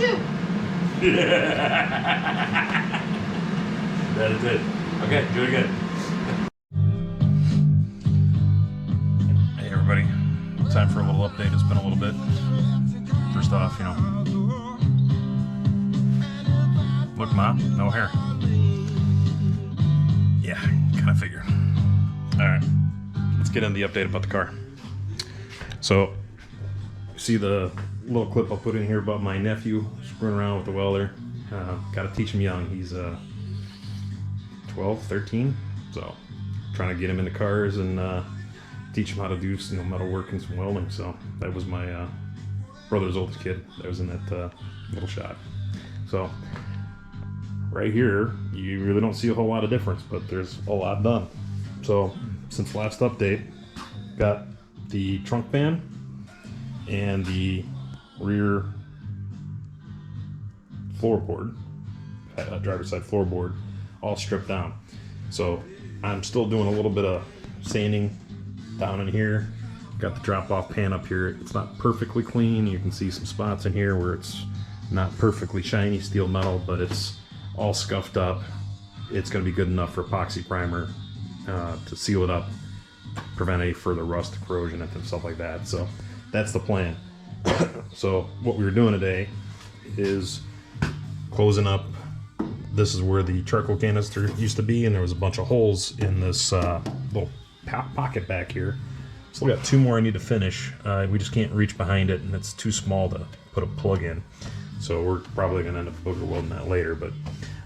shoe. That is it. Okay, do it again. Hey everybody, time for a little update. It's been a little bit. First off, you know, look, Ma, no hair. Yeah, kind of figured. All right, let's get into the update about the car. So, see the little clip I'll put in here about my nephew screwing around with the welder. Got to teach him young. He's 12, 13, so trying to get him into cars and teach him how to do metal work and some welding. So that was my brother's oldest kid that was in that little shot. So right here, you really don't see a whole lot of difference, but there's a lot done. So since last update, got the trunk band and the rear floorboard, driver's side floorboard, all stripped down. So I'm still doing a little bit of sanding down in here. Got the drop-off pan up here. It's not perfectly clean. You can see some spots in here where it's not perfectly shiny steel metal, but it's all scuffed up. It's going to be good enough for epoxy primer to seal it up, prevent any further rust, corrosion, and stuff like that. So that's the plan. So what we were doing today is closing up. This is where the charcoal canister used to be, and there was a bunch of holes in this little pocket back here. Still got two more I need to finish. We just can't reach behind it, and it's too small to put a plug in. So we're probably going to end up booger welding that later. But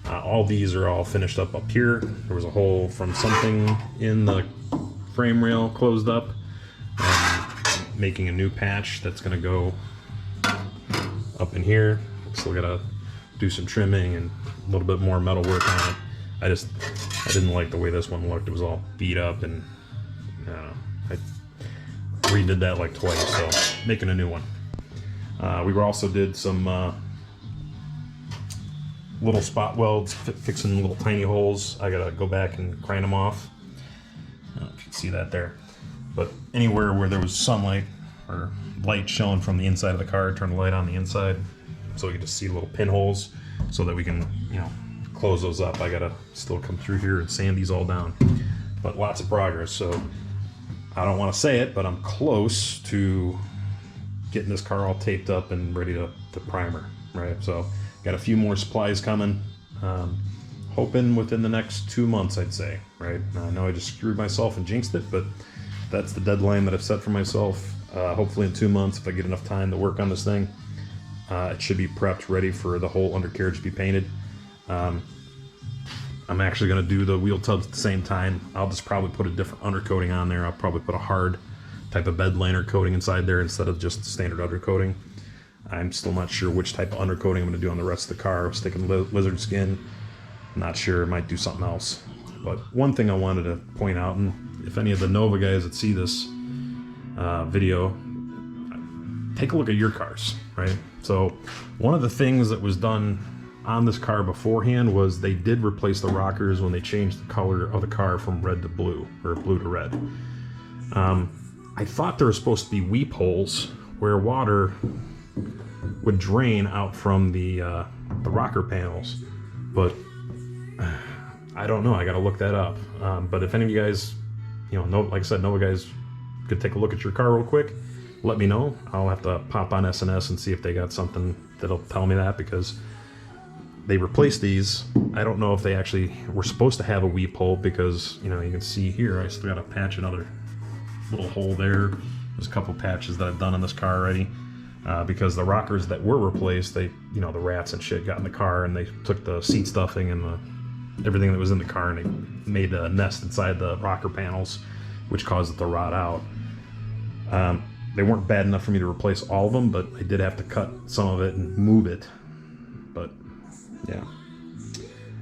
all these are all finished up here. There was a hole from something in the frame rail closed up. Making a new patch that's going to go up in here. Still got to do some trimming and a little bit more metal work on it. I didn't like the way this one looked. It was all beat up, and I redid that like twice, so making a new one. We also did some little spot welds, fixing little tiny holes. I gotta go back and grind them off. I don't know if you can see that there. But anywhere where there was sunlight or light showing from the inside of the car, turn the light on the inside so we can just see little pinholes so that we can, close those up. I gotta still come through here and sand these all down. But lots of progress, so I don't want to say it, but I'm close to getting this car all taped up and ready to primer, right? So got a few more supplies coming. Hoping within the next 2 months, I'd say, right? I know I just screwed myself and jinxed it, but that's the deadline that I've set for myself. Hopefully in 2 months, if I get enough time to work on this thing, it should be prepped, ready for the whole undercarriage to be painted. I'm actually going to do the wheel tubs at the same time. I'll just probably put a different undercoating on there. I'll probably put a hard type of bed liner coating inside there instead of just standard undercoating. I'm still not sure which type of undercoating I'm going to do on the rest of the car. Sticking lizard skin. Not sure, might do something else. But one thing I wanted to point out, and if any of the Nova guys that see this video, take a look at your cars, right? So one of the things that was done on this car beforehand was they did replace the rockers when they changed the color of the car from red to blue, or blue to red. I thought there were supposed to be weep holes where water would drain out from the rocker panels, but I don't know. I got to look that up. But if any of you guys, like I said, Nova guys could take a look at your car real quick, let me know. I'll have to pop on SNS and see if they got something that'll tell me that, because they replaced these. I don't know if they actually were supposed to have a weep hole, because you can see here I still got to patch another little hole there. There's a couple patches that I've done on this car already, because the rockers that were replaced, the rats and shit got in the car and they took the seat stuffing and everything that was in the car and they made a nest inside the rocker panels, which caused it to rot out. They weren't bad enough for me to replace all of them, but I did have to cut some of it and move it. But yeah,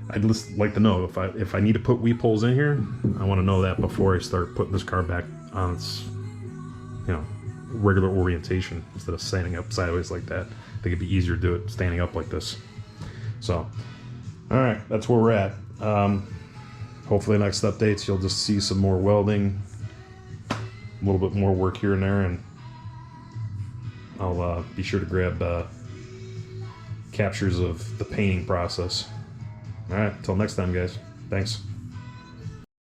I'd just like to know if I need to put weep holes in here. I want to know that before I start putting this car back on its regular orientation, instead of standing up sideways like that. I think it'd be easier to do it standing up like this. So all right, that's where we're at. Hopefully next updates you'll just see some more welding, a little bit more work here and there, and I'll be sure to grab captures of the painting process. All right, until next time, guys. Thanks.